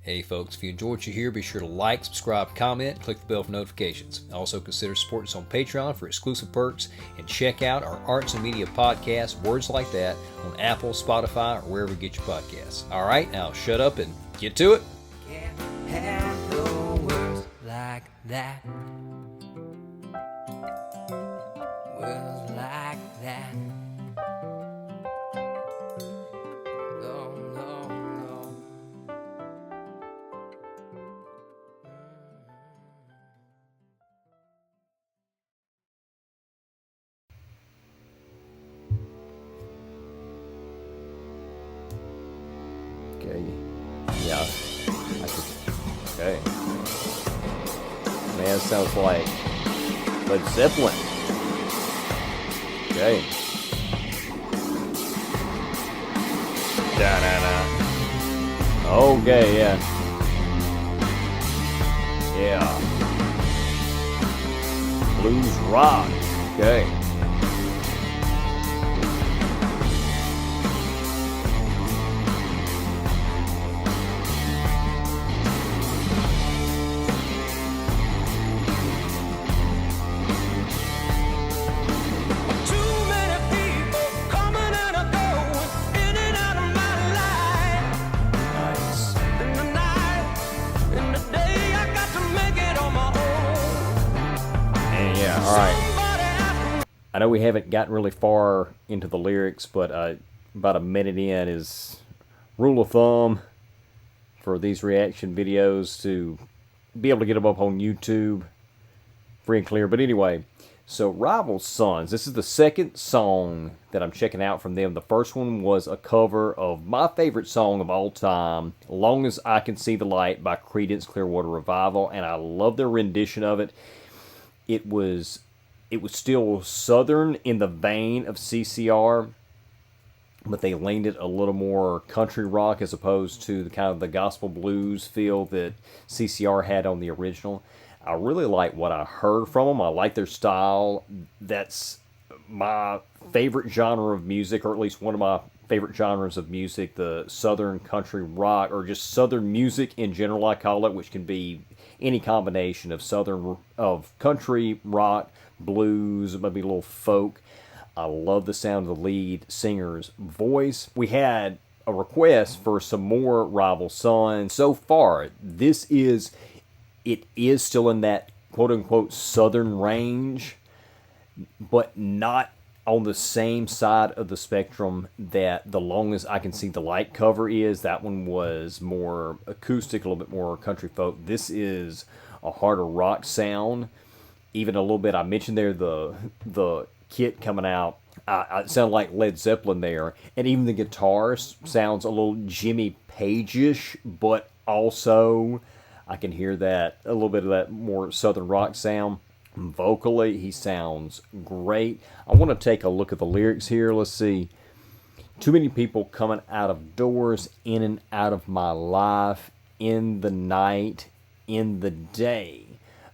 Hey folks, if you enjoyed what you hear, be sure to like, subscribe, comment, click the bell for notifications. Also consider supporting us on Patreon for exclusive perks, and check out our Arts and Media podcast, Words Like That, on Apple, Spotify, or wherever you get your podcasts. Alright, now shut up and get to it. Can't handle words like that. Words like that. No, no, no. Okay. Yeah. Okay. Man, sounds like Led Zeppelin. Okay. Da-da-da. Okay, yeah. Yeah. Blues rock. Okay. Too many people coming and going, in and out of my life. Nice. In the night, in the day, I got to make it on my own. And yeah, alright. Somebody have I know we haven't gotten really far into the lyrics, but about a minute in is rule of thumb for these reaction videos to be able to get them up on YouTube free and clear. But anyway, so Rival Sons, this is the second song that I'm checking out from them. The first one was a cover of my favorite song of all time, Long As I Can See the Light by Creedence Clearwater Revival, and I love their rendition of it. It was still southern in the vein of CCR, but they leaned it a little more country rock as opposed to the kind of the gospel blues feel that CCR had on the original. I really like what I heard from them. I like their style. That's my favorite genre of music, or at least one of my favorite genres of music, the southern country rock, or just southern music in general, I call it, which can be any combination of country, rock, blues, maybe a little folk. I love the sound of the lead singer's voice. We had a request for some more Rival Sons. So far, it is still in that quote-unquote southern range, but not on the same side of the spectrum that the Long As I Can See the Light cover is. That one was more acoustic, a little bit more country folk. This is a harder rock sound. Even a little bit, I mentioned there the kit coming out, it sounded like Led Zeppelin there, and even the guitar sounds a little Jimmy Page-ish, but also I can hear that, a little bit of that more southern rock sound. Vocally, he sounds great. I want to take a look at the lyrics here. Let's see. Too many people coming out of doors, in and out of my life, in the night, in the day.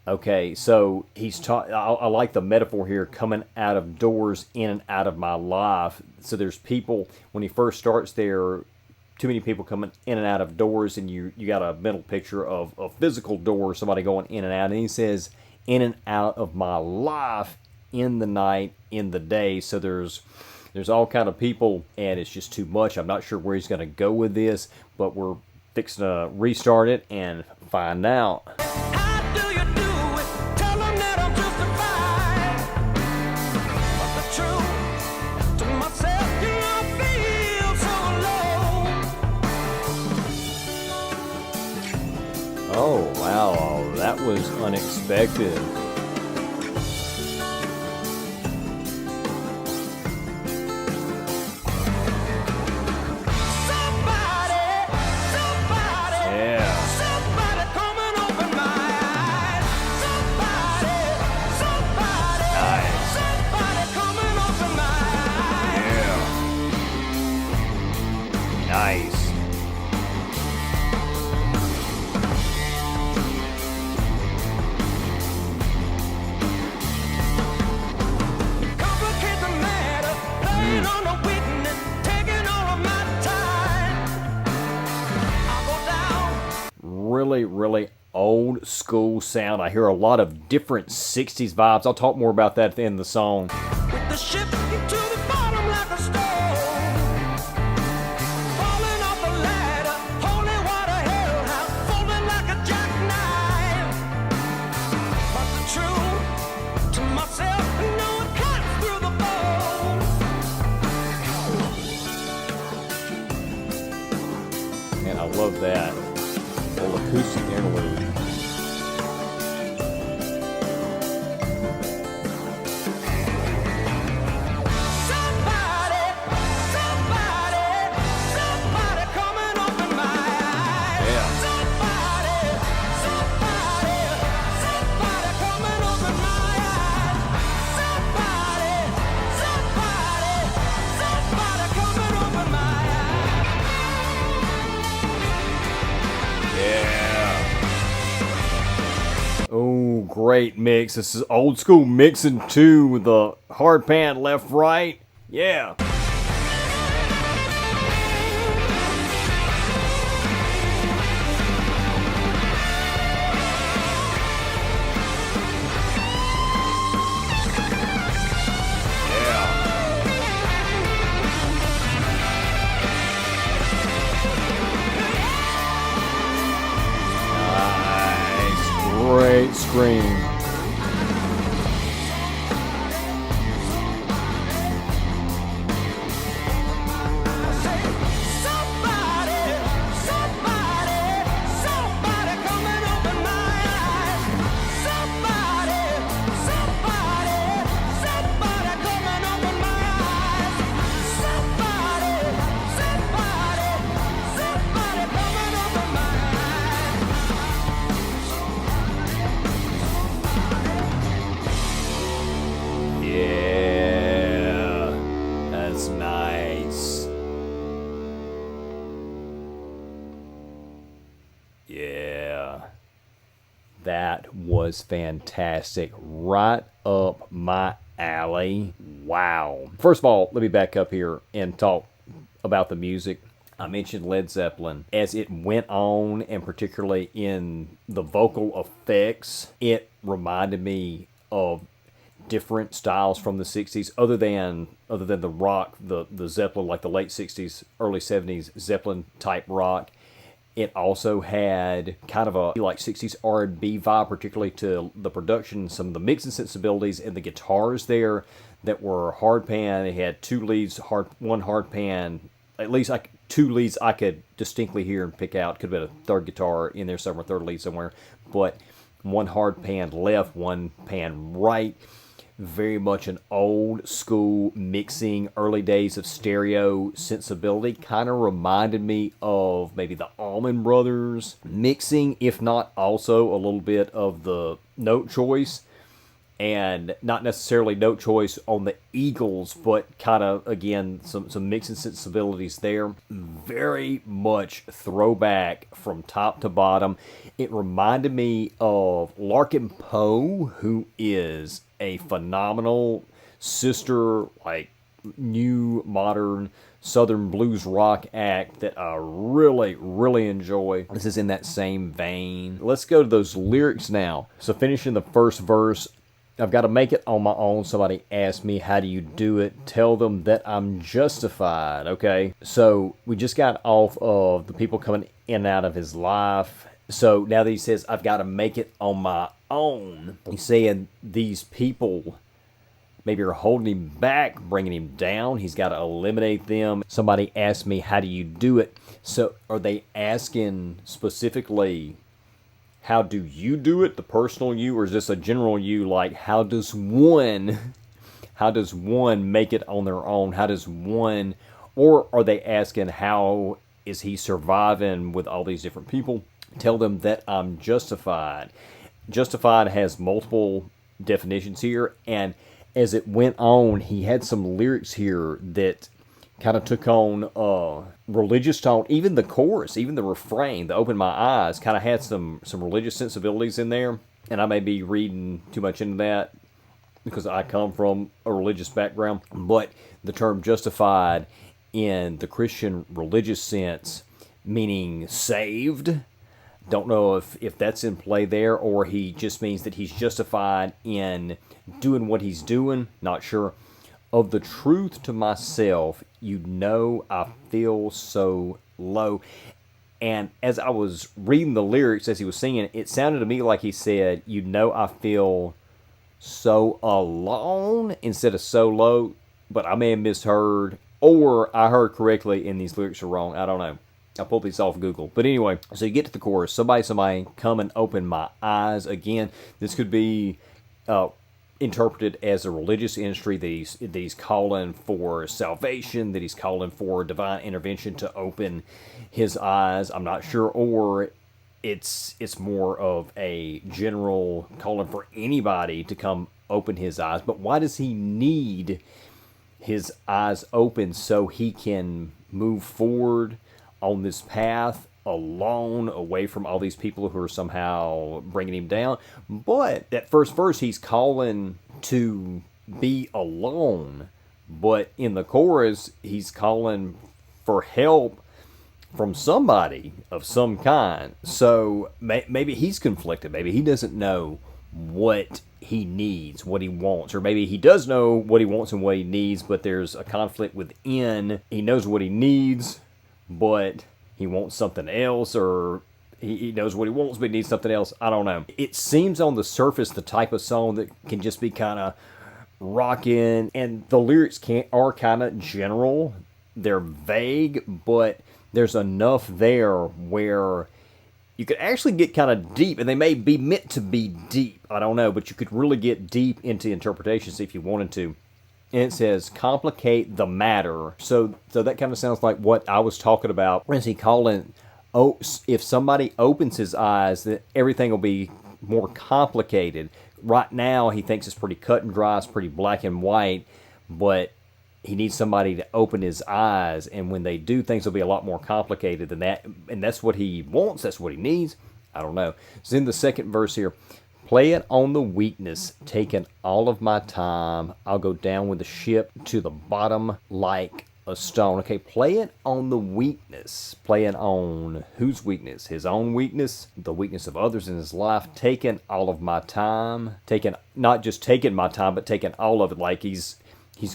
Okay, so I like the metaphor here, coming out of doors, in and out of my life. So there's people, when he first starts there, too many people coming in and out of doors, and you got a mental picture of a physical door, somebody going in and out. And he says, in and out of my life, in the night, in the day. So there's all kind of people, and it's just too much. I'm not sure where he's going to go with this, but we're fixing to restart it and find out. How do you do it? Tell them that I'm justified. But the truth to myself, you know, I feel so low. Oh, wow, that was unexpected. Yeah. Somebody come and open my eyes. Nice. Somebody come and open my eyes. Yeah. Nice. old school sound. I hear a lot of different 60s vibes. I'll talk more about that at the end of the song. With the ship to the bottom like a stone, falling off the ladder, holy water hell house, folding like a jackknife. But the truth to myself, know it cuts through the bone. And I love that little acoustic interlude. Somebody come and open my eyes. Yeah. Somebody come and open my eyes. Somebody come and open my eyes. Yeah. Oh, great mix. This is old school mixing too with the hard pan left, right. Yeah. Great scream. Somebody come and open my eyes. Somebody come and open my eyes. Somebody come and open my Yeah. That's nice. Yeah. That was fantastic. Right up my alley. Wow. First of all, let me back up here and talk about the music. I mentioned Led Zeppelin. As it went on, and particularly in the vocal effects, it reminded me of different styles from the 60s other than the rock, the Zeppelin, like the late 60s, early 70s Zeppelin type rock. It also had kind of a like 60s R&B vibe, particularly to the production, some of the mixing sensibilities, and the guitars there that were hard pan. They had two leads, one hard pan, at least two leads I could distinctly hear and pick out. Could have been a third guitar in there somewhere, third lead somewhere, but one hard pan left, one pan right. Very much an old school mixing, early days of stereo sensibility. Kind of reminded me of maybe the Allman Brothers mixing, if not also a little bit of the note choice. And not necessarily note choice on the Eagles, but kind of, again, some mixing sensibilities there. Very much throwback from top to bottom. It reminded me of Larkin Poe, who is a phenomenal sister, like, new modern Southern blues rock act that I really, really enjoy. This is in that same vein. Let's go to those lyrics now. So finishing the first verse, I've got to make it on my own. Somebody asked me, how do you do it? Tell them that I'm justified, okay? So we just got off of the people coming in and out of his life. So now that he says, I've got to make it on my own, he's saying these people maybe are holding him back, bringing him down. He's got to eliminate them. Somebody asked me, how do you do it? So are they asking specifically, how do you do it, the personal you, or is this a general you, like how does one make it on their own? How does one, or are they asking how is he surviving with all these different people? Tell them that I'm justified. Justified has multiple definitions here, and as it went on, he had some lyrics here that kind of took on religious tone. Even the chorus, even the refrain, the Open My Eyes, kind of had some religious sensibilities in there. And I may be reading too much into that because I come from a religious background. But the term justified in the Christian religious sense, meaning saved, Don't know if that's in play there, or he just means that he's justified in doing what he's doing. Not sure. Of the truth to myself, I feel so low. And as I was reading the lyrics as he was singing, it sounded to me like he said, I feel so alone instead of so low. But I may have misheard, or I heard correctly and these lyrics are wrong. I don't know. I pulled these off Google. But anyway, so you get to the chorus. Somebody, come and open my eyes. Again, this could be interpreted as a religious industry that he's calling for salvation, that he's calling for divine intervention to open his eyes. I'm not sure, or it's more of a general calling for anybody to come open his eyes. But why does he need his eyes open? So he can move forward on this path alone, away from all these people who are somehow bringing him down. But that first verse, he's calling to be alone, but in the chorus, he's calling for help from somebody of some kind. So maybe he's conflicted. Maybe he doesn't know what he needs, what he wants, or maybe he does know what he wants and what he needs, but there's a conflict within. He knows what he needs, but he wants something else, or he knows what he wants, but he needs something else. I don't know. It seems on the surface the type of song that can just be kind of rocking, and the lyrics are kind of general. They're vague, but there's enough there where you could actually get kind of deep, and they may be meant to be deep. I don't know, but you could really get deep into interpretations if you wanted to. And it says, complicate the matter. So that kind of sounds like what I was talking about. When he calling, if somebody opens his eyes, that everything will be more complicated. Right now, he thinks it's pretty cut and dry, it's pretty black and white, but he needs somebody to open his eyes, and when they do, things will be a lot more complicated than that. And that's what he wants, that's what he needs. I don't know. So in the second verse here, play it on the weakness, taking all of my time. I'll go down with the ship to the bottom like a stone. Okay, play it on the weakness. Play it on whose weakness? His own weakness, the weakness of others in his life. Taking all of my time. Not just taking my time, but taking all of it. Like he's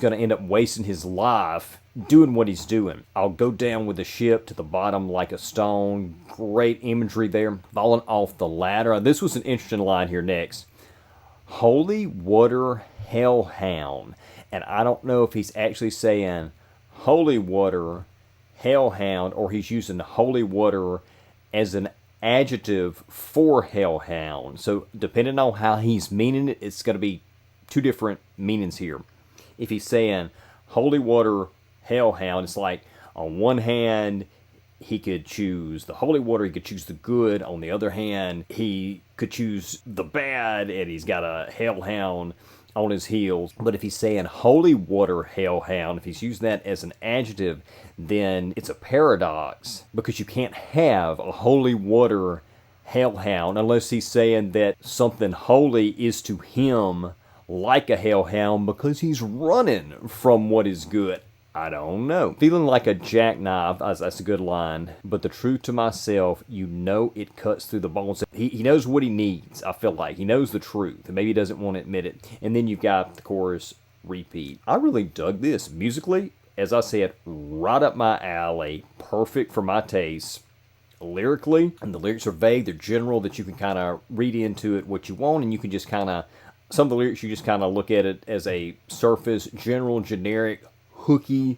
going to end up wasting his life doing what he's doing. I'll go down with the ship to the bottom like a stone. Great imagery there. Falling off the ladder. This was an interesting line here next. Holy water hellhound. And I don't know if he's actually saying holy water hellhound, or he's using holy water as an adjective for hellhound. So depending on how he's meaning it, it's going to be two different meanings here. If he's saying holy water hellhound, it's like on one hand he could choose the holy water, he could choose the good. On the other hand, he could choose the bad, and he's got a hellhound on his heels. But if he's saying holy water hellhound, if he's using that as an adjective, then it's a paradox, because you can't have a holy water hellhound unless he's saying that something holy is to him like a hellhound because he's running from what is good. I don't know. Feeling like a jackknife, that's a good line. But the truth to myself, it cuts through the bones. He knows what he needs, I feel like. He knows the truth, and maybe he doesn't want to admit it. And then you've got the chorus repeat. I really dug this. Musically, as I said, right up my alley. Perfect for my taste. Lyrically, and the lyrics are vague, they're general, that you can kind of read into it what you want, and you can just kind of, some of the lyrics you just kind of look at it as a surface, general, generic, hooky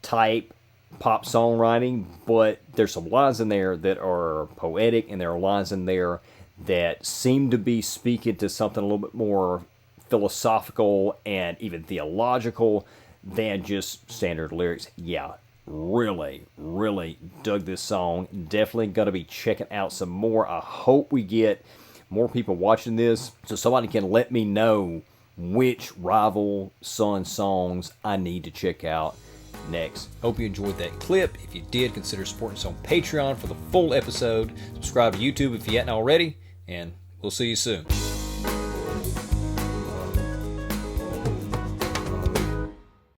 type pop songwriting, but there's some lines in there that are poetic, and there are lines in there that seem to be speaking to something a little bit more philosophical and even theological than just standard lyrics. Yeah, really dug this song. Definitely going to be checking out some more. I hope we get more people watching this so somebody can let me know which Rival Son songs I need to check out next. Hope you enjoyed that clip. If you did, consider supporting us on Patreon for the full episode. Subscribe to YouTube if you hadn't already, and we'll see you soon.